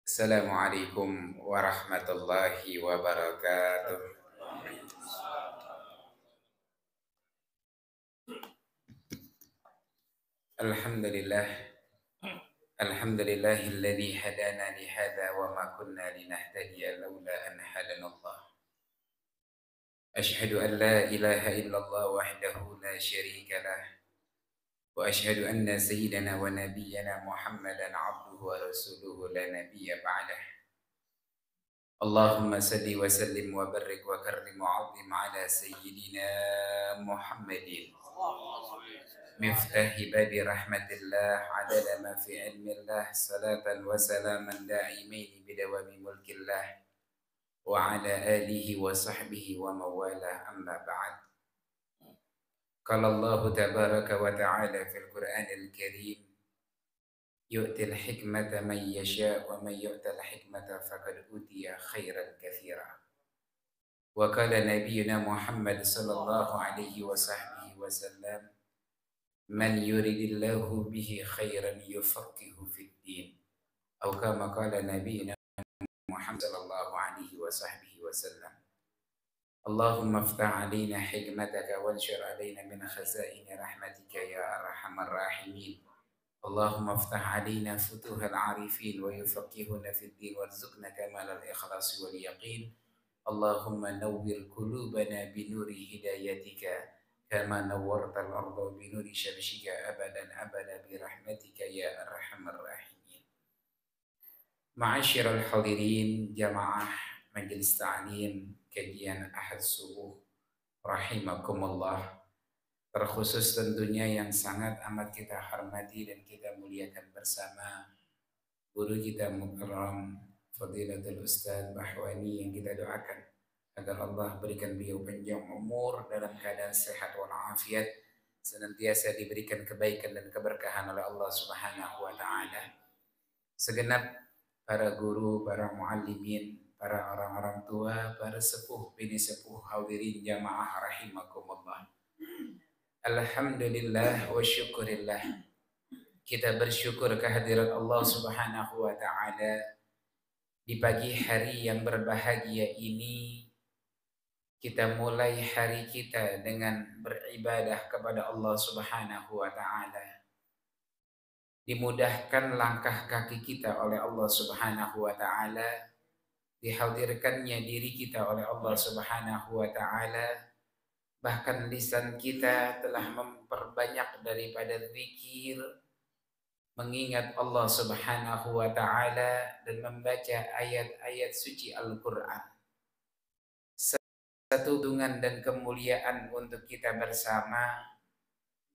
Assalamualaikum warahmatullahi wabarakatuh. Alhamdulillah, alhamdulillahilladzi hadana li hadza wa ma kunna linahtadiya laula an hadanallah. Ashhadu an la ilaha illallah wahdahu la syarika lah wa ashhadu anna sayyidana wa nabiyyana Muhammadan abduhu wa rasuluhu la nabiyya ba'dah. Allahumma salli wa sallim wa barik wa karrim wa 'azzim ala sayyidina Muhammadin مفتاح باب رحمة الله عدد ما في علم الله صلاة وسلاما دائمين بدوام ملك الله وعلى آله وصحبه وموالاه أما بعد. قال الله تبارك وتعالى في القرآن الكريم يؤتي الحكمة من يشاء ومن يؤت الحكمة فقد أوتي خيرا كثيرا. وقال نبينا محمد صلى الله عليه وصحبه وسلم من يريد الله به خيرا يفقهه في الدين أو كما قال نبينا محمد صلى الله عليه وصحبه وسلم. اللهم افتح علينا حكمتك وانشر علينا من خزائن رحمتك يا أرحم الراحمين. اللهم افتح علينا فتوح العارفين ويفقهنا في الدين وارزقنا كمال الإخلاص واليقين. اللهم نور قلوبنا بنور هدايتك كما نورت الأرض بنور شمسك أبدا أبدا برحمتك يا أرحم الراحمين. Ma'asyiral hadirin jamaah majelis ta'lim kajian Ahad Subuh rahimakumullah, terkhusus tentunya yang sangat amat kita hormati dan kita muliakan bersama guru kita mukarram Fadilatul Ustaz Bahwani, yang kita doakan agar Allah berikan beliau panjang umur dalam keadaan sehat walafiat, senantiasa diberikan kebaikan dan keberkahan oleh Allah Subhanahu wa taala. Segenap para guru, para muallimin, para orang-orang tua, para sepuh, bini sepuh, hadirin jamaah rahimakumullah. Alhamdulillah wa syukurillah. Kita bersyukur kehadirat Allah Subhanahu wa taala di pagi hari yang berbahagia ini. Kita mulai hari kita dengan beribadah kepada Allah Subhanahu wa taala. Dimudahkan langkah kaki kita oleh Allah Subhanahu wa taala, dihadirkannya diri kita oleh Allah Subhanahu wa taala. Bahkan lisan kita telah memperbanyak daripada zikir, mengingat Allah Subhanahu wa taala dan membaca ayat-ayat suci Al-Qur'an. Satu tungan dan kemuliaan untuk kita bersama,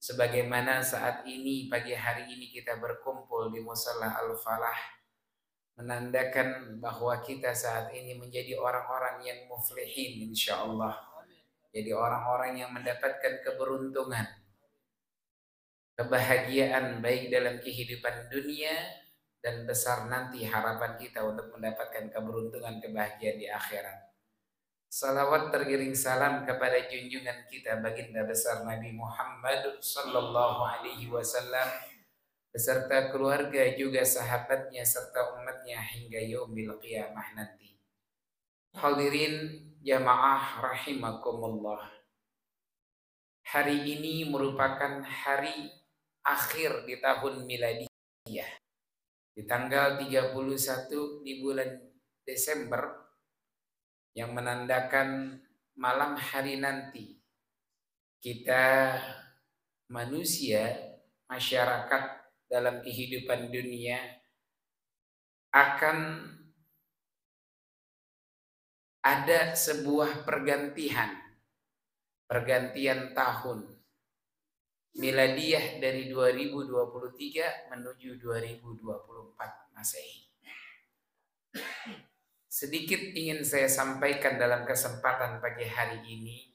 sebagaimana saat ini pagi hari ini kita berkumpul di Musalla Al-Falah, menandakan bahwa kita saat ini menjadi orang-orang yang muflihin insyaallah, jadi orang-orang yang mendapatkan keberuntungan, kebahagiaan baik dalam kehidupan dunia dan besar nanti harapan kita untuk mendapatkan keberuntungan kebahagiaan di akhirat. Salawat tergiring salam kepada junjungan kita baginda besar Nabi Muhammad sallallahu alaihi wasallam beserta keluarga juga sahabatnya serta umatnya hingga yaumil qiyamah nanti. Hadirin jamaah rahimakumullah. Hari ini merupakan hari akhir di tahun miladiyah. Di tanggal 31 di bulan Desember, yang menandakan malam hari nanti kita manusia, masyarakat dalam kehidupan dunia akan ada sebuah pergantian tahun miladiyah dari 2023 menuju 2024 Masehi. Sedikit ingin saya sampaikan dalam kesempatan pagi hari ini,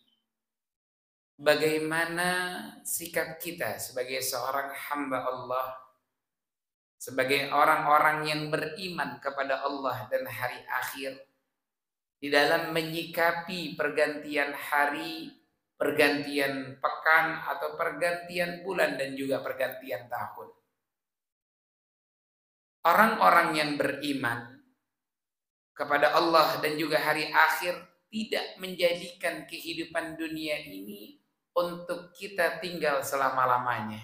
bagaimana sikap kita sebagai seorang hamba Allah, sebagai orang-orang yang beriman kepada Allah dan hari akhir, di dalam menyikapi pergantian hari, pergantian pekan atau pergantian bulan dan juga pergantian tahun. Orang-orang yang beriman kepada Allah dan juga hari akhir, tidak menjadikan kehidupan dunia ini untuk kita tinggal selama-lamanya.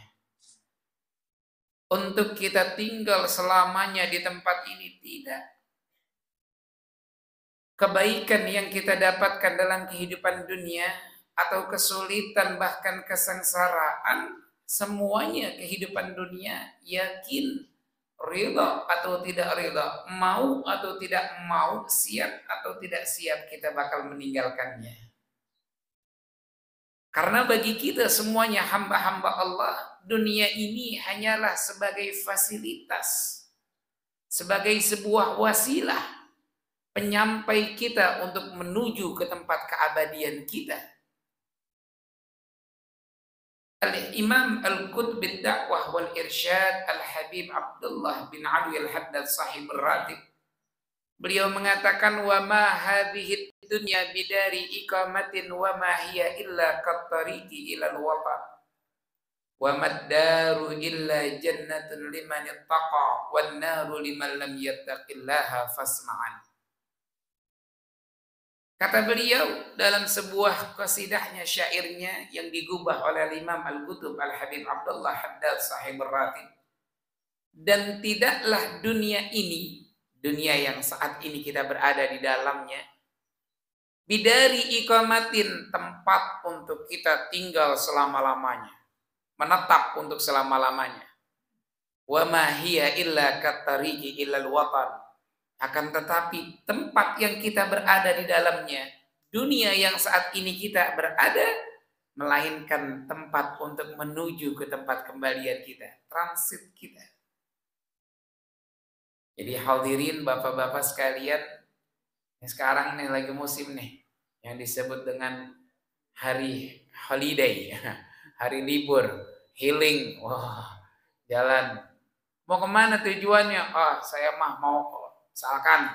Untuk kita tinggal selamanya di tempat ini, tidak. Kebaikan yang kita dapatkan dalam kehidupan dunia atau kesulitan bahkan kesengsaraan, semuanya kehidupan dunia, yakin ridha atau tidak ridha, mau atau tidak mau, siap atau tidak siap, kita bakal meninggalkannya. Karena bagi kita semuanya hamba-hamba Allah, dunia ini hanyalah sebagai fasilitas, sebagai sebuah wasilah penyampai kita untuk menuju ke tempat keabadian kita. Al-Imam Al-Qutb Ad-Da'wah wal Irsyad Al-Habib Abdullah bin Alwi Al-Haddad Sahib Ar-Ratib, beliau mengatakan, wa ma hadhihi dunya bidari iqamatin wa ma hiya illa qattariqi ilal watan wa maddaru illa jannatun liman ittaqa wan naru liman lam yattaqillaha fasma'an. Kata beliau dalam sebuah qasidahnya, syairnya yang digubah oleh Imam Al-Qutb Al-Habib Abdullah Haddad Sahib Ar-Ratib, dan tidaklah dunia ini, dunia yang saat ini kita berada di dalamnya, bidari iqamatin, tempat untuk kita tinggal selama-lamanya, menetap untuk selama-lamanya, wa ma hiya illa kattariqi ilal watan, akan tetapi tempat yang kita berada di dalamnya, dunia yang saat ini kita berada, melainkan tempat untuk menuju ke tempat kembalian kita, transit kita. Jadi hadirin bapak-bapak sekalian, sekarang ini lagi musim nih yang disebut dengan hari holiday, hari libur, healing. Wah, jalan. Mau kemana tujuannya? Oh, saya mah mau,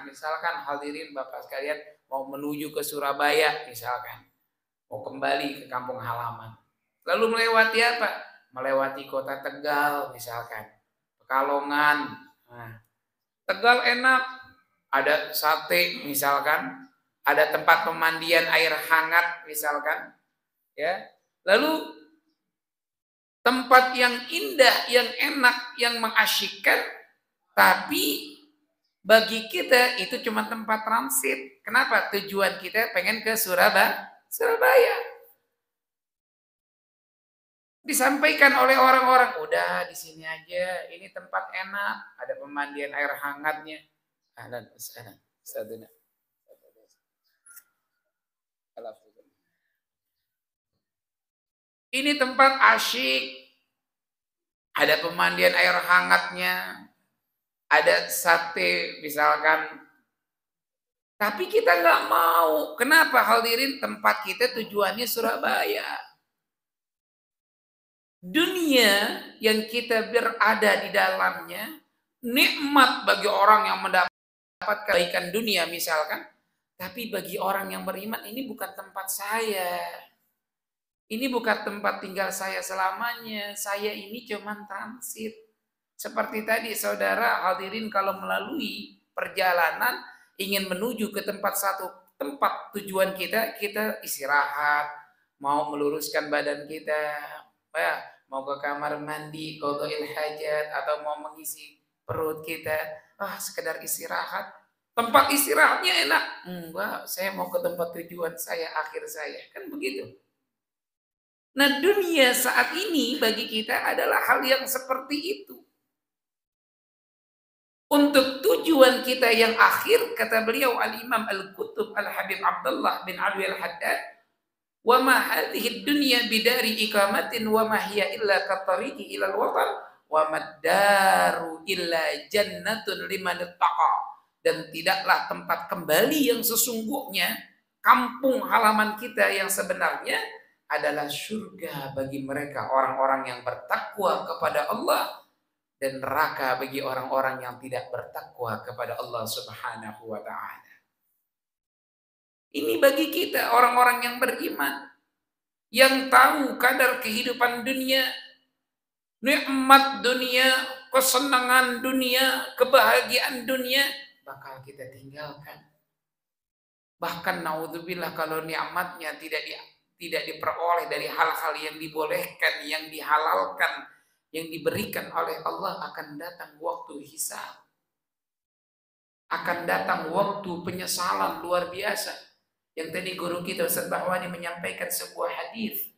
misalkan hadirin bapak sekalian mau menuju ke Surabaya misalkan, mau kembali ke kampung halaman. Lalu melewati apa? Melewati kota Tegal misalkan, Pekalongan. Nah, Tegal enak, ada sate misalkan, ada tempat pemandian air hangat misalkan, ya. Lalu tempat yang indah, yang enak, yang mengasyikkan, tapi bagi kita itu cuma tempat transit. Kenapa? Tujuan kita pengen ke Surabaya. Disampaikan oleh orang-orang, udah di sini aja, ini tempat enak, ada pemandian air hangatnya. Ahlan wasahlan. Ini tempat asyik, ada pemandian air hangatnya, ada sate misalkan, tapi kita nggak mau. Kenapa hadirin? Tempat kita tujuannya Surabaya. Dunia yang kita berada di dalamnya nikmat bagi orang yang mendapat kebaikan dunia misalkan, tapi bagi orang yang beriman, ini bukan tempat saya, ini bukan tempat tinggal saya selamanya, saya ini cuma transit. Seperti tadi saudara hadirin, kalau melalui perjalanan ingin menuju ke satu tempat tujuan kita, kita istirahat, mau meluruskan badan kita, ya, mau ke kamar mandi, qadha'il hajat, atau mau mengisi perut kita, sekedar istirahat. Tempat istirahatnya enak. Enggak, saya mau ke tempat tujuan saya, akhir saya. Kan begitu. Nah, dunia saat ini bagi kita adalah hal yang seperti itu. Untuk tujuan kita yang akhir, kata beliau Al-Imam Al-Qutb Al-Habib Abdullah bin Alwi Al-Haddad, wa ma hadhihi dunya bidari iqamatin wa ma hiya illa kattariqi ilal watan wa maddaru illa jannatun liman ittaqa, dan tidaklah tempat kembali yang sesungguhnya, kampung halaman kita yang sebenarnya adalah surga bagi mereka orang-orang yang bertakwa kepada Allah, dan neraka bagi orang-orang yang tidak bertakwa kepada Allah Subhanahu wa ta'ala. Ini bagi kita orang-orang yang beriman, yang tahu kadar kehidupan dunia, nikmat dunia, kesenangan dunia, kebahagiaan dunia, bakal kita tinggalkan. Bahkan naudzubillah kalau nikmatnya tidak diperoleh dari hal-hal yang dibolehkan, yang dihalalkan, yang diberikan oleh Allah, akan datang waktu hisab. Akan datang waktu penyesalan luar biasa. Yang tadi guru kita Ustaz Bahwani menyampaikan sebuah hadis.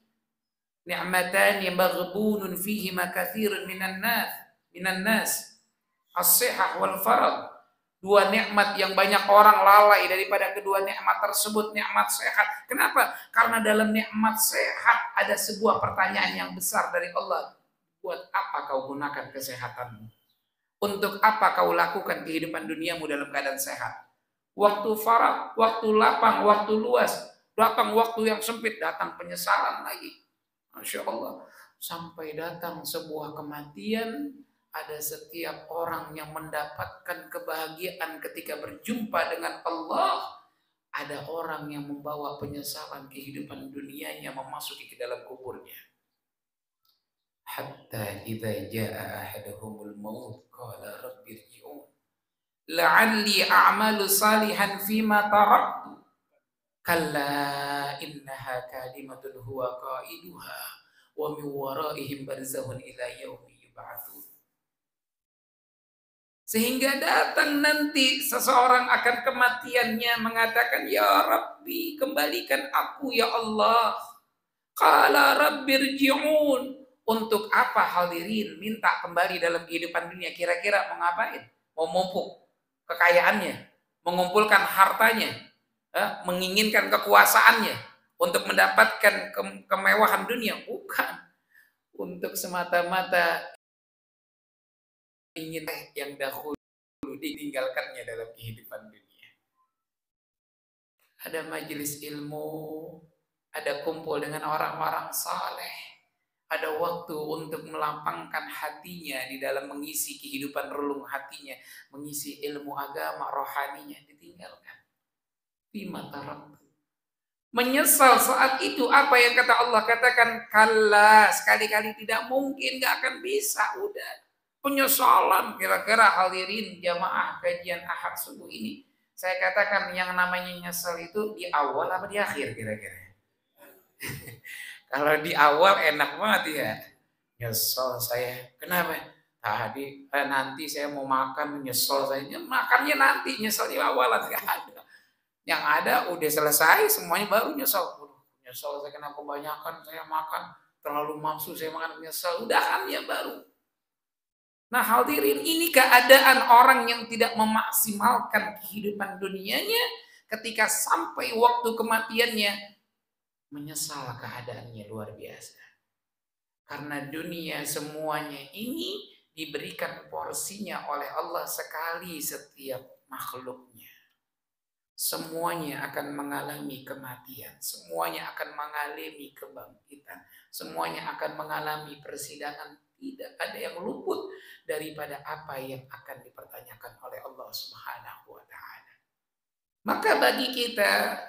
Ni'matani maghbunun fihima katsirun minan nas. As-sihah wal farad. Dua nikmat yang banyak orang lalai daripada kedua nikmat tersebut, nikmat sehat. Kenapa? Karena dalam nikmat sehat ada sebuah pertanyaan yang besar dari Allah. Buat apa kau gunakan kesehatanmu? Untuk apa kau lakukan kehidupan duniamu dalam keadaan sehat? Waktu farag, waktu lapang, waktu luas, datang waktu yang sempit, datang penyesalan lagi. Masya Allah. Sampai datang sebuah kematian. Ada setiap orang yang mendapatkan kebahagiaan ketika berjumpa dengan Allah. Ada orang yang membawa penyesalan kehidupan dunianya memasuki ke dalam kuburnya. Hatta idza jaa ahaduhumul maut qala rabbi irji'un la'alli a'malu salihan fima taraktu kalla innaha kalimatun huwa qailuha wa min waraihim barzakhun ila yaumi yub'atsun. Sehingga datang nanti seseorang akan kematiannya mengatakan, ya Rabbi, kembalikan aku ya Allah. Qala rabbirji'un. Untuk apa hadirin minta kembali dalam kehidupan dunia? Kira-kira mau ngapain? Mau mumpuk kekayaannya, mengumpulkan hartanya, menginginkan kekuasaannya untuk mendapatkan kemewahan dunia? Bukan. Untuk semata-mata ingin yang dahulu ditinggalkannya dalam kehidupan dunia. Ada majelis ilmu, ada kumpul dengan orang-orang saleh, ada waktu untuk melapangkan hatinya di dalam mengisi kehidupan relung hatinya, mengisi ilmu agama rohaninya, ditinggalkan. Bima taraktu. Menyesal saat itu. Apa yang kata Allah? Katakan kalla, sekali-kali tidak mungkin, gak akan bisa. Udah penyesalan. Kira-kira hadirin jamaah kajian Ahad subuh ini, saya katakan yang namanya nyesal itu di awal apa di akhir kira-kira? Kalau di awal enak banget ya. Nyesel saya. Kenapa? Tadi nanti saya mau makan, nyesel saya. Makannya nanti, nyesel di awalan gak ada. Yang ada udah selesai semuanya baru nyesel. Nyesel saya kena kebanyakan, saya makan terlalu nafsu, saya makan nyesel. Udahannya baru. Nah hadirin, ini keadaan orang yang tidak memaksimalkan kehidupan dunianya, ketika sampai waktu kematiannya menyesal keadaannya luar biasa. Karena dunia semuanya ini diberikan porsinya oleh Allah sekali setiap makhluknya. Semuanya akan mengalami kematian, semuanya akan mengalami kebangkitan, semuanya akan mengalami persidangan. Tidak ada yang luput daripada apa yang akan dipertanyakan oleh Allah Subhanahu wa ta'ala. Maka bagi kita,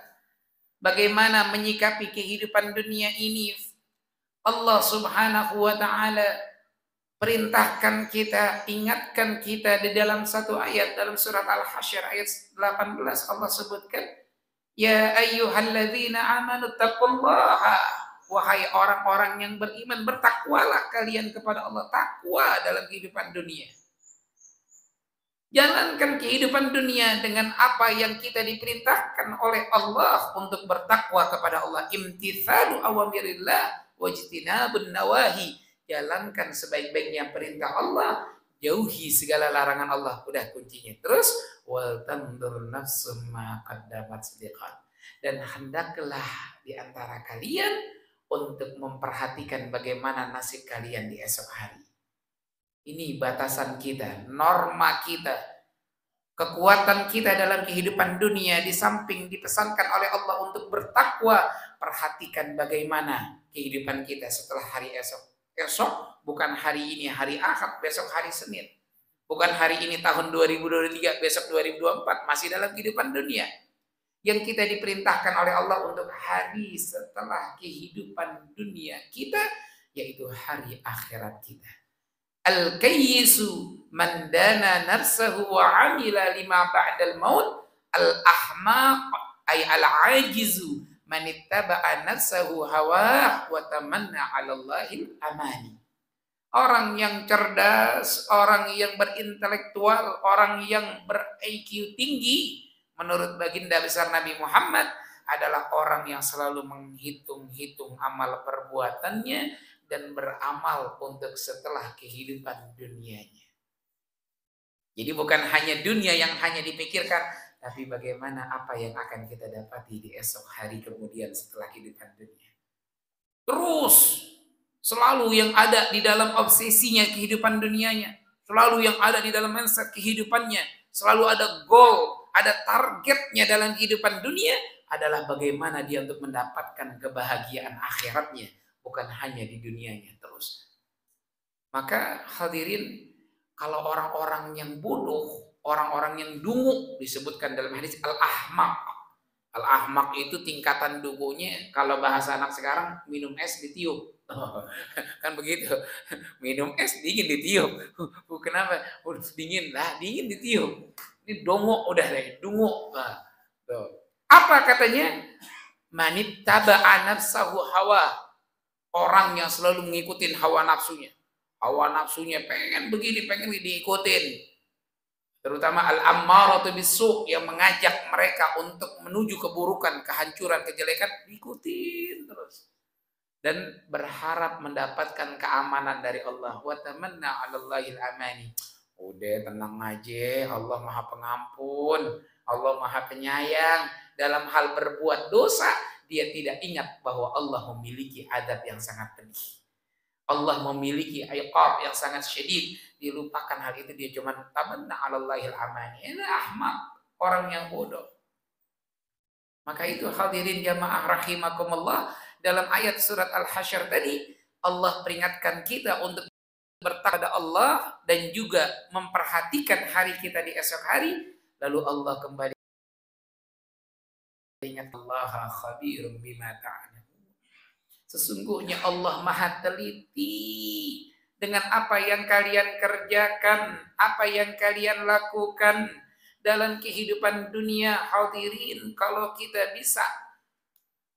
bagaimana menyikapi kehidupan dunia ini, Allah Subhanahu wa ta'ala perintahkan kita, ingatkan kita di dalam satu ayat dalam surat Al-Hasyr ayat 18. Allah sebutkan, ya ayyuhalladzina amanu taqullaha. Wahai orang-orang yang beriman, bertakwalah kalian kepada Allah. Takwa dalam kehidupan dunia. Jalankan kehidupan dunia dengan apa yang kita diperintahkan oleh Allah untuk bertakwa kepada Allah. Imtithalu awamirillah wajtinabun nawahi. Jalankan sebaik-baiknya perintah Allah, jauhi segala larangan Allah. Udah kuncinya. Terus wal tandur nafsum ma qaddamat sadiqan. Dan hendaklah di antara kalian untuk memperhatikan bagaimana nasib kalian di esok hari. Ini batasan kita, norma kita, kekuatan kita dalam kehidupan dunia. Di samping dipesankan oleh Allah untuk bertakwa, perhatikan bagaimana kehidupan kita setelah hari esok. Esok bukan hari ini, hari Ahad, besok hari Senin. Bukan hari ini tahun 2023, besok 2024, masih dalam kehidupan dunia. Yang kita diperintahkan oleh Allah untuk hari setelah kehidupan dunia kita, yaitu hari akhirat kita. Al-kayyisu man dana nafsahu wa amila lima ba'dal maut. Al-ahmaq ay al-ajizu man ittaba'a nafsahu hawah wa tamanna 'ala Allahil amani. Orang yang cerdas, orang yang berintelektual, orang yang ber-IQ tinggi menurut baginda besar Nabi Muhammad adalah orang yang selalu menghitung-hitung amal perbuatannya dan beramal untuk setelah kehidupan dunianya. Jadi bukan hanya dunia yang hanya dipikirkan, tapi bagaimana apa yang akan kita dapati di esok hari kemudian setelah kehidupan dunia. Terus selalu yang ada di dalam obsesinya kehidupan dunianya, selalu yang ada di dalam mindset kehidupannya, selalu ada goal, ada targetnya dalam kehidupan dunia adalah bagaimana dia untuk mendapatkan kebahagiaan akhiratnya, bukan hanya di dunianya terus. Maka hadirin, kalau orang-orang yang bodoh, orang-orang yang dungu disebutkan dalam hadis al-ahmaq. Al-ahmaq itu tingkatan dungunya, kalau bahasa anak sekarang minum es ditiup. Kan begitu. Minum es dingin ditiup. Kenapa? Dingin lah, dingin ditiup. Ini dongo udah deh, dungu. Nah, apa katanya? Manittaba'a nafsahu hawa. Orang yang selalu mengikutin hawa nafsunya. Hawa nafsunya pengen begini, pengen diikutin. Terutama al-ammaratu bisu yang mengajak mereka untuk menuju keburukan, kehancuran, kejelekan, diikutin terus. Dan berharap mendapatkan keamanan dari Allah. Wa tamanna 'alallahil amani. Udah tenang aja, Allah Maha Pengampun, Allah Maha Penyayang. Dalam hal berbuat dosa, dia tidak ingat bahwa Allah memiliki adab yang sangat pedih. Allah memiliki iqab yang sangat syedid. Dilupakan hal itu, dia cuma tamanna 'alallahil amani. Ini ahmak, orang yang bodoh. Maka itu hadirin jamaah rahimakumullah, dalam ayat surat Al-Hasyr tadi Allah peringatkan kita untuk bertakwa kepada Allah dan juga memperhatikan hari kita di esok hari. Lalu Allah kembali ingat, Allah khabirum bima ta'malun. Sesungguhnya Allah Maha teliti dengan apa yang kalian kerjakan, apa yang kalian lakukan dalam kehidupan dunia. Hadirin, kalau kita bisa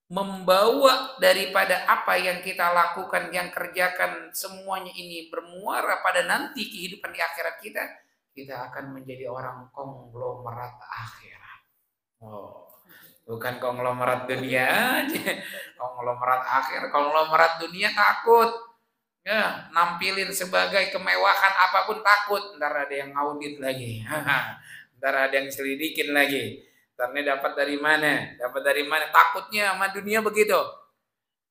membawa daripada apa yang kita lakukan, yang kerjakan, semuanya ini bermuara pada nanti kehidupan di akhirat kita, kita akan menjadi orang konglomerat akhirat. Oh, bukan konglomerat dunia aja, konglomerat akhir. Konglomerat dunia takut, ya, nampilin sebagai kemewahan apapun takut. Ntar ada yang ngaudit lagi, ntar ada yang selidikin lagi. Ntarnya dapat dari mana? Dapat dari mana? Takutnya sama dunia begitu.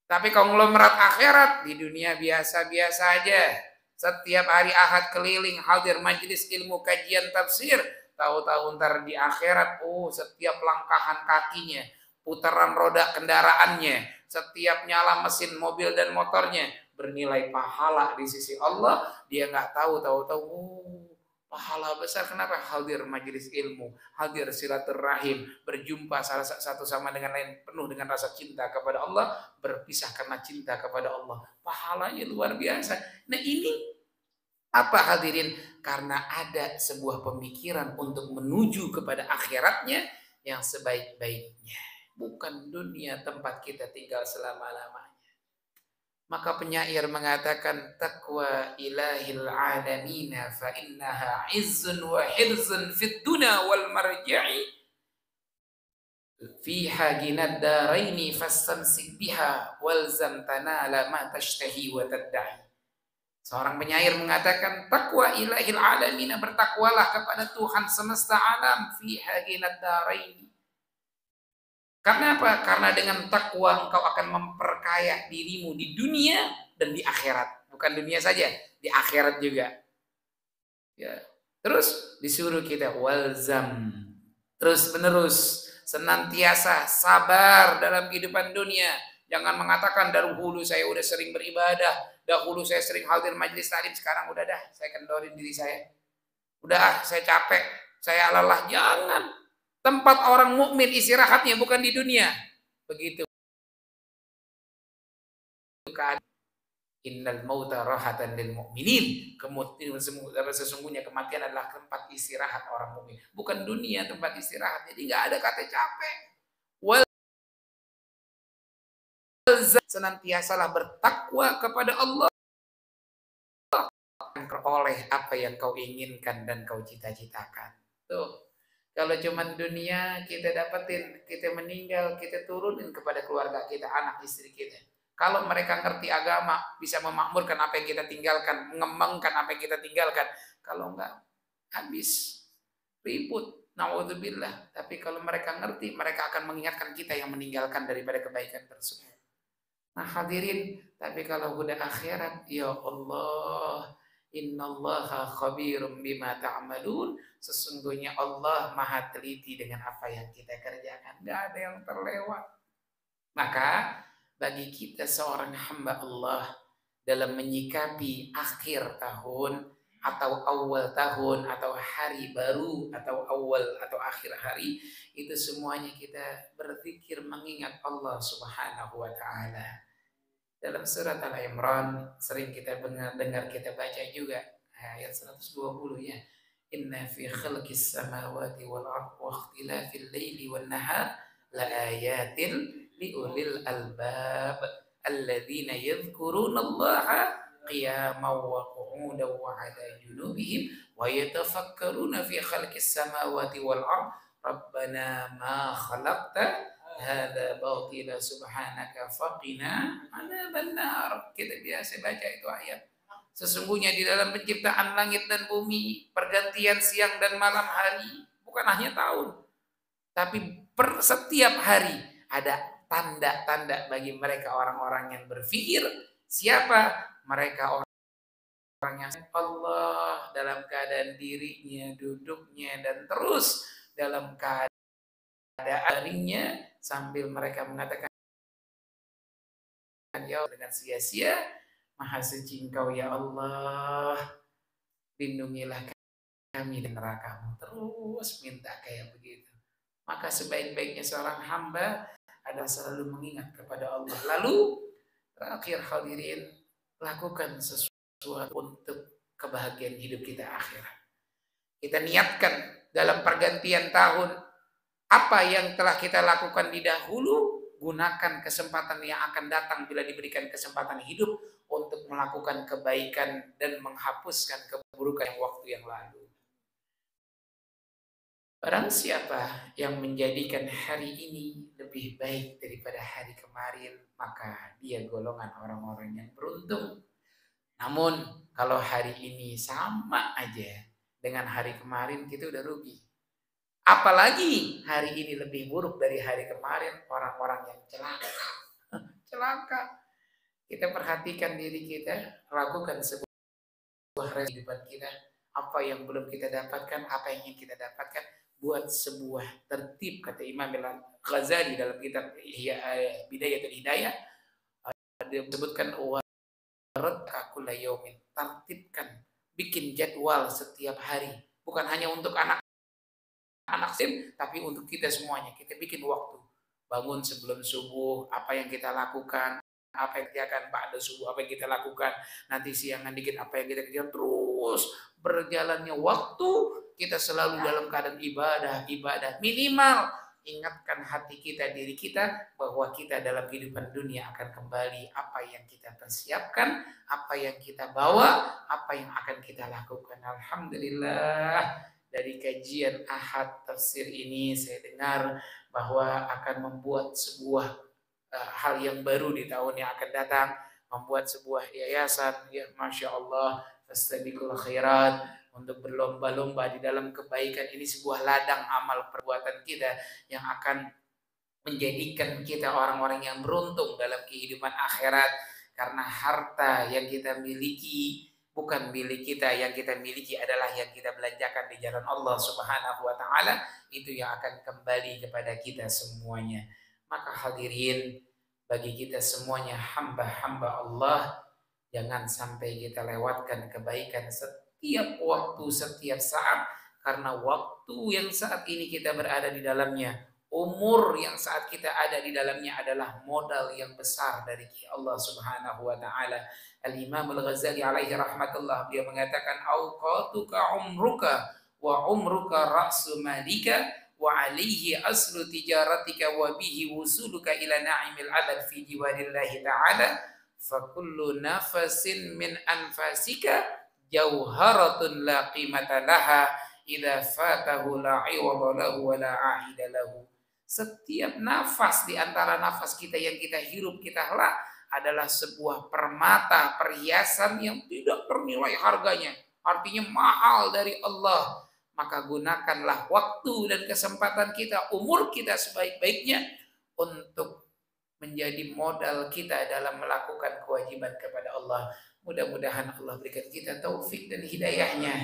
Tapi konglomerat akhirat di dunia biasa-biasa aja. Setiap hari Ahad keliling hadir majelis ilmu kajian tafsir. Tahu-tahu ntar di akhirat, setiap langkahan kakinya, putaran roda kendaraannya, setiap nyala mesin mobil dan motornya bernilai pahala di sisi Allah. Dia nggak tahu-tahu pahala besar. Kenapa? Hadir majelis ilmu, hadir silaturahim, berjumpa salah satu sama dengan lain penuh dengan rasa cinta kepada Allah, berpisah karena cinta kepada Allah. Pahalanya luar biasa. Nah ini apa hadirin? Karena ada sebuah pemikiran untuk menuju kepada akhiratnya yang sebaik-baiknya, bukan dunia tempat kita tinggal selama-lamanya. Maka penyair mengatakan, taqwa ilahil alamina fa innaha izzun wa hirzun fid dunya wal marja'i fiha ginad daraini fastamsik biha walzam tanala ma tashtahi wa tadda'i. Seorang penyair mengatakan, taqwa ilahil alamina, bertakwalah kepada Tuhan semesta alam, fiha ginad daraini. Karena apa? Karena dengan takwa engkau akan memperkaya dirimu di dunia dan di akhirat. Bukan dunia saja, di akhirat juga. Ya. Terus disuruh kita walzam, terus menerus, senantiasa sabar dalam kehidupan dunia. Jangan mengatakan dahulu saya udah sering beribadah, dahulu saya sering hadir majelis taklim, sekarang udah dah saya kendorin diri saya. Udah saya capek, saya lelah. Jangan. Tempat orang mukmin istirahatnya bukan di dunia. Begitu. Innal mauta rahatan lil mu'minin. Kemudian sesungguhnya kematian adalah tempat istirahat orang mukmin. Bukan dunia tempat istirahat. Jadi nggak ada kata capek. Wal senantiasalah bertakwa kepada Allah. Peroleh apa yang kau inginkan dan kau cita-citakan. Tuh. Kalau cuman dunia kita dapetin, kita meninggal, kita turunin kepada keluarga kita, anak istri kita. Kalau mereka ngerti agama, bisa memakmurkan apa yang kita tinggalkan, mengembangkan apa yang kita tinggalkan. Kalau enggak, habis, ribut, naudzubillah. Tapi kalau mereka ngerti, mereka akan mengingatkan kita yang meninggalkan daripada kebaikan tersebut. Nah hadirin, tapi kalau udah akhirat, ya Allah, innallaha khabirum bima ta'malun. Sesungguhnya Allah maha teliti dengan apa yang kita kerjakan. Gak ada yang terlewat. Maka bagi kita seorang hamba Allah dalam menyikapi akhir tahun atau awal tahun atau hari baru atau awal atau akhir hari, itu semuanya kita berzikir mengingat Allah Subhanahu wa taala. Dalam surat Al-Imran sering kita dengar kita baca juga ayat 120 ya. Inna fi khalqis samawati wal ardi wa ikhtilafil laili wan nahar la ayatin liulil albab alladzina yadhkurunallaha qiyaman wa qu'udan wa 'ala junubihim wa yatafakkaruna fi khalqis samawati wal ardi rabbana ma khalaqta hadza batila subhanaka faqina adzabannar. Kita biasa baca itu ayat. Sesungguhnya di dalam penciptaan langit dan bumi, pergantian siang dan malam hari, bukan hanya tahun, tapi setiap hari ada tanda-tanda bagi mereka orang-orang yang berpikir. Siapa? Mereka orang yang Allah dalam keadaan dirinya, duduknya, dan terus dalam keadaan darinya sambil mereka mengatakan ya dengan sia-sia, maha suci Engkau ya Allah, lindungilah kami dari neraka-Mu. Terus minta kayak begitu. Maka sebaik-baiknya seorang hamba adalah selalu mengingat kepada Allah. Lalu terakhir hadirin, lakukan sesuatu untuk kebahagiaan hidup kita akhirat. Kita niatkan dalam pergantian tahun apa yang telah kita lakukan di dahulu, gunakan kesempatan yang akan datang bila diberikan kesempatan hidup untuk melakukan kebaikan dan menghapuskan keburukan waktu yang lalu. Barang siapa yang menjadikan hari ini lebih baik daripada hari kemarin, maka dia golongan orang-orang yang beruntung. Namun kalau hari ini sama aja dengan hari kemarin, kita udah rugi. Apalagi hari ini lebih buruk dari hari kemarin, orang-orang yang celaka. Celaka. Kita perhatikan diri kita, lakukan sebuah kehidupan kita. Apa yang belum kita dapatkan, apa yang ingin kita dapatkan, buat sebuah tertib, kata Imam Al-Ghazali dalam kitab Bidayatul Hidayah. Dia menyebutkan waradka yaumin, tertibkan, bikin jadwal setiap hari. Bukan hanya untuk anak SIM, tapi untuk kita semuanya. Kita bikin waktu. Bangun sebelum subuh, apa yang kita lakukan, apa yang kita akan ba'da subuh, apa yang kita lakukan. Nanti siangan dikit, apa yang kita kerjakan. Terus berjalannya waktu, kita selalu dalam keadaan ibadah. Minimal ingatkan hati kita, diri kita, bahwa kita dalam kehidupan dunia akan kembali. Apa yang kita persiapkan, apa yang kita bawa, apa yang akan kita lakukan. Alhamdulillah. Dari kajian Ahad tafsir ini saya dengar bahwa akan membuat sebuah hal yang baru di tahun yang akan datang, membuat sebuah yayasan, ya Masya Allah, fastabiqul khairat, untuk berlomba-lomba di dalam kebaikan. Ini sebuah ladang amal perbuatan kita yang akan menjadikan kita orang-orang yang beruntung dalam kehidupan akhirat, karena harta yang kita miliki bukan milik kita, yang kita miliki adalah yang kita belanjakan di jalan Allah Subhanahu wa taala, itu yang akan kembali kepada kita semuanya. Maka hadirin, bagi kita semuanya hamba-hamba Allah, jangan sampai kita lewatkan kebaikan setiap waktu, setiap saat, karena waktu yang saat ini kita berada di dalamnya Umur yang saat kita ada di dalamnya adalah modal yang besar dari Allah Subhanahu wa taala. Al-Imam Al-Ghazali alaihi rahmatullah, dia mengatakan auqatuka umruka wa umruka ra'su malika wa alaihi aslu tijaratika wa bihi wusuluka ila na'imil adab fi jiwarillahi ta'ala fa kullu nafasin min anfasika jauharatun la qimata laha idza fatahu la iwada lahu wa la a'ida lahu. Setiap nafas di antara nafas kita yang kita hirup, kita hela adalah sebuah permata, perhiasan yang tidak ternilai harganya. Artinya mahal dari Allah. Maka gunakanlah waktu dan kesempatan kita, umur kita sebaik-baiknya untuk menjadi modal kita dalam melakukan kewajiban kepada Allah. Mudah-mudahan Allah berikan kita taufik dan hidayahnya.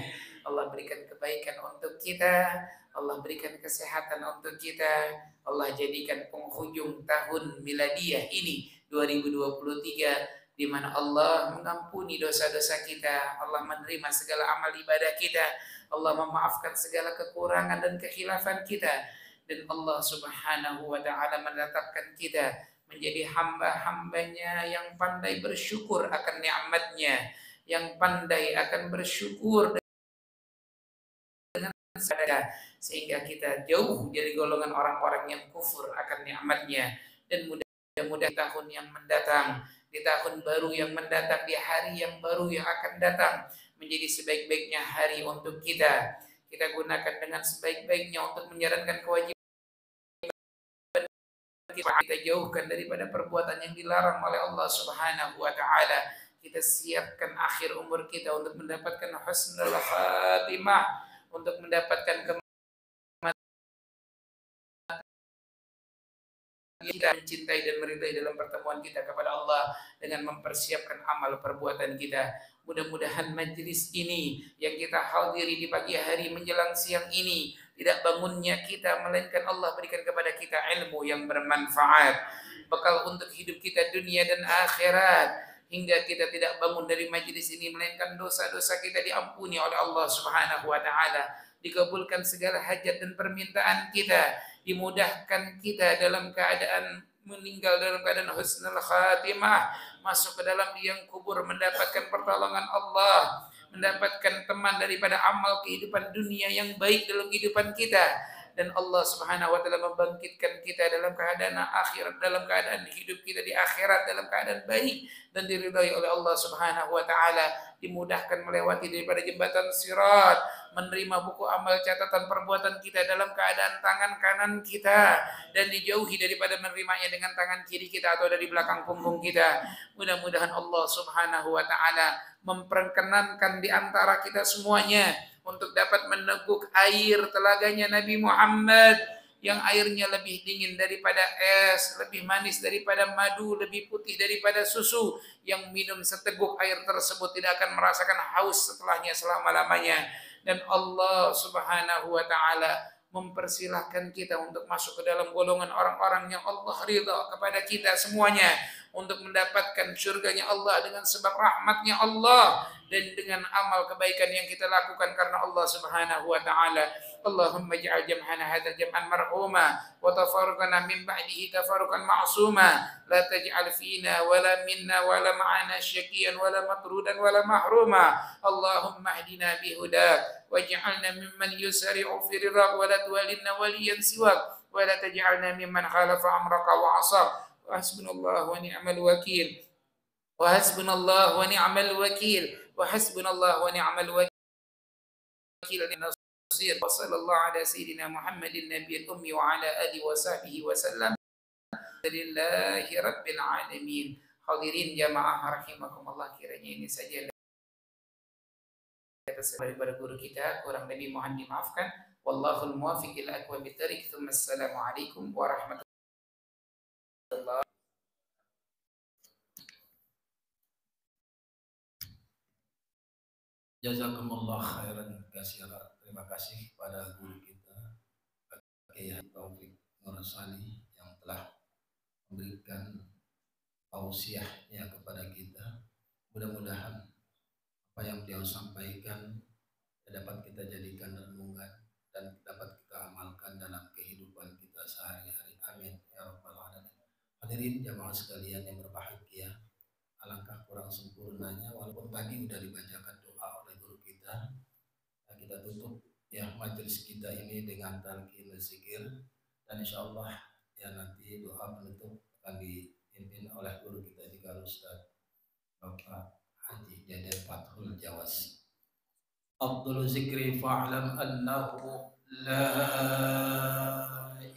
Allah berikan kebaikan untuk kita. Allah berikan kesehatan untuk kita. Allah jadikan penghujung tahun miladiyah ini 2023 di mana Allah mengampuni dosa-dosa kita, Allah menerima segala amal ibadah kita, Allah memaafkan segala kekurangan dan kekhilafan kita, dan Allah Subhanahu wa taala menetapkan kita menjadi hamba-hambanya yang pandai bersyukur akan nikmatnya, yang pandai akan bersyukur sadar, sehingga kita jauh dari golongan orang-orang yang kufur akan nikmatnya. Dan mudah-mudahan tahun yang mendatang, di tahun baru yang mendatang, di hari yang baru yang akan datang menjadi sebaik-baiknya hari untuk kita. Kita gunakan dengan sebaik-baiknya untuk menjalankan kewajiban kita, jauhkan daripada perbuatan yang dilarang oleh Allah Subhanahu wa taala. Kita siapkan akhir umur kita untuk mendapatkan husnul khatimah, untuk mendapatkan kita mencintai dan meridai dalam pertemuan kita kepada Allah dengan mempersiapkan amal perbuatan kita. Mudah-mudahan majlis ini yang kita hadiri di pagi hari menjelang siang ini, tidak bangunnya kita melainkan Allah berikan kepada kita ilmu yang bermanfaat, bekal untuk hidup kita dunia dan akhirat, hingga kita tidak bangun dari majlis ini melainkan dosa-dosa kita diampuni oleh Allah Subhanahu wa taala, dikabulkan segala hajat dan permintaan kita, dimudahkan kita dalam keadaan meninggal dalam keadaan husnul khatimah, masuk ke dalam liang kubur mendapatkan pertolongan Allah, mendapatkan teman daripada amal kehidupan dunia yang baik dalam kehidupan kita, dan Allah Subhanahu wa taala membangkitkan kita dalam keadaan akhirat, dalam keadaan hidup kita di akhirat dalam keadaan baik dan diridhai oleh Allah Subhanahu wa taala, dimudahkan melewati daripada jembatan sirat, menerima buku amal catatan perbuatan kita dalam keadaan tangan kanan kita, dan dijauhi daripada menerimanya dengan tangan kiri kita atau dari belakang punggung kita. Mudah-mudahan Allah Subhanahu wa taala memperkenankan di antara kita semuanya untuk dapat meneguk air telaganya Nabi Muhammad yang airnya lebih dingin daripada es, lebih manis daripada madu, lebih putih daripada susu, yang minum seteguk air tersebut tidak akan merasakan haus setelahnya selama-lamanya. Dan Allah Subhanahu wa taala mempersilahkan kita untuk masuk ke dalam golongan orang-orang yang Allah ridha kepada kita semuanya, untuk mendapatkan surganya Allah dengan sebab rahmatnya Allah dan dengan amal kebaikan yang kita lakukan karena Allah Subhanahu wa taala. Allahumma ij'al jam'ana hadzal jam'an marhuma wa tafarruqana min ba'dihi tafarruqan ma'suma, la taj'al fina wala minna wala ma'ana syaqiyan wala matrudan wala mahruma. Allahumma ihdina bihudak waj'alna mimman yusari'u fi ridhak wa la tuwallinna waliyan siwak wa la taj'alna mimman khalafa amraka wa 'asak. Hasbunallahu wa ni'mal wakil. Wa hasbunallahu wa ni'mal wakil. Wa hasbunallahu wa ni'mal wakil. Wa sallallahu ala sayyidina Muhammadin nabiyil ummi wa ala alihi wa sahbihi wa sallam. Lillahi rabbil alamin. Hadirin jamaah rahimakumullah, kiranya ini saja daripada guru kita, kurang lebih mohon dimaafkan. Wallahul muwaffiq ila aqwamit thariq. Assalamualaikum warahmatullahi wabarakatuh. Jazakumullah khairan katsiran. Terima kasih pada guru kita Kiai Taufik Nur Salih yang telah memberikan tausiahnya kepada kita. Mudah-mudahan apa yang beliau sampaikan dapat kita jadikan renungan dan dapat kita amalkan dalam kehidupan kita sehari-hari. hadirin jamaah sekalian yang berbahagia, alangkah kurang sempurnanya walaupun tadi sudah dibacakan doa oleh guru kita. Nah, kita tutup ya majelis kita ini dengan talqin zikir, dan insya Allah ya nanti doa penutup akan dipimpin oleh guru kita juga Ustaz Bapak Haji Jader Fathul Jawas. Afdhalu zikri fa'lam annahu la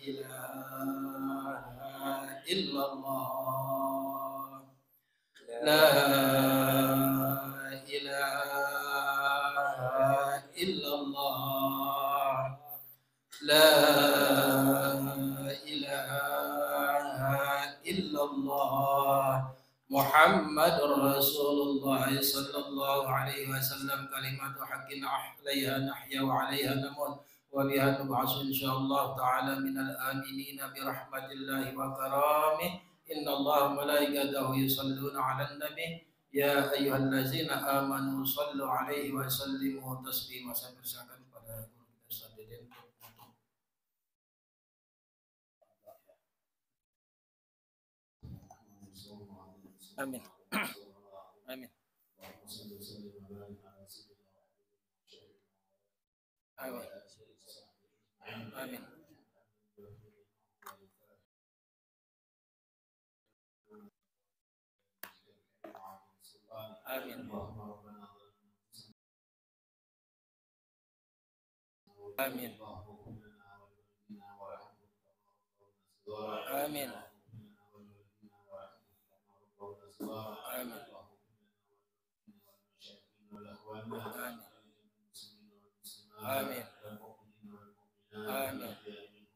ilaha illallah, la ilaha illallah, la ilaha illallah, Muhammadur Rasulullah sallallahu alaihi wasallam, kalimatu haqqin alaiha nahya wa alaiha namut wa biha nub'atsu insyaallah ta'ala minal aminina bi rahmatillahi wa karamih. Innallaha malaikatahu yusholluna 'alan nabi ya ayyuhallazina amanu shallu alaihi wa sallimu taslima. Saya persilakan pada guru kita Ustaz Deden. Amin. Amin. Amin. Amin. Amin. Amin. Amin. Amin. Amin. Amin.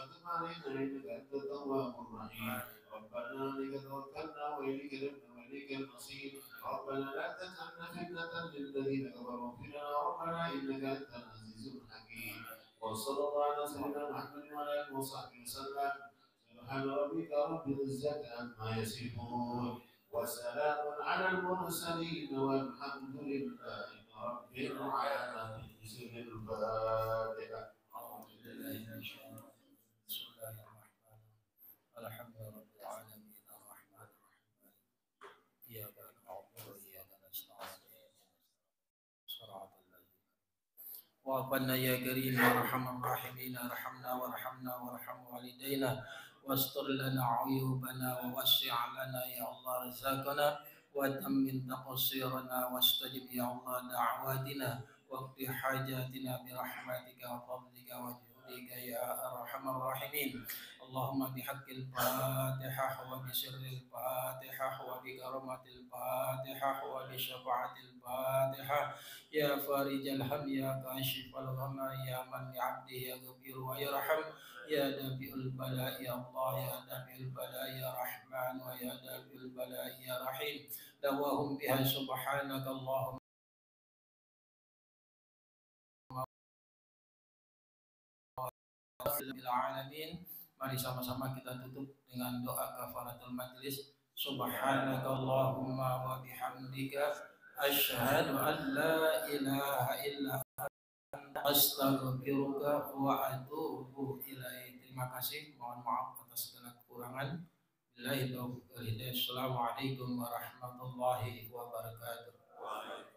فتب علينا إنك أنت التواب الرحيم ربنا عليك توكلنا وإليك نبنا وإليك المصير ربنا لا تجعلنا فتنة للذين كفروا فينا ربنا إنك أنت العزيز الحكيم وصلى الله على سيدنا محمد وعلى آله وصحبه وسلم سبحان ربك رب العزة عما يصفون وسلام على المرسلين والحمد لله رب العالمين. بسم الفاتحة. أعوذ بالله من الشيطان الرجيم. بسم الله الرحمن الرحيم. الحمد لله رب العالمين الرحمن الرحيم إياك نعبد وإياك نستعين صراط الذين وأقبلنا يا كريم يا أرحم الراحمين ارحمنا وارحمنا وارحم والدينا واستر لنا عيوبنا ووسع لنا يا الله رزقنا وتمن تقصيرنا واستجب يا الله دعواتنا واقض حاجاتنا برحمتك وفضلك وجودك يا أرحم الراحمين. اللهم بحق الفاتحة وبسر الفاتحة وبكرمة الفاتحة وبشفاعة الفاتحة يا فارج الهم يا كاشف الغم يا من لعبده يغفر ويرحم يا دافع البلاء يا الله يا دافع البلاء يا رحمن ويا دافع البلاء يا رحيم دواهم بها سبحانك اللهم alamin. Mari sama-sama kita tutup dengan doa kafaratul majlis. Subhanakallahumma wa bihamdika asyhadu an la ilaha illa anta astaghfiruka wa atubu ilaik. Terima kasih, mohon maaf atas segala kekurangan. Billahi taufiq wal hidayah. Assalamualaikum warahmatullahi wabarakatuh.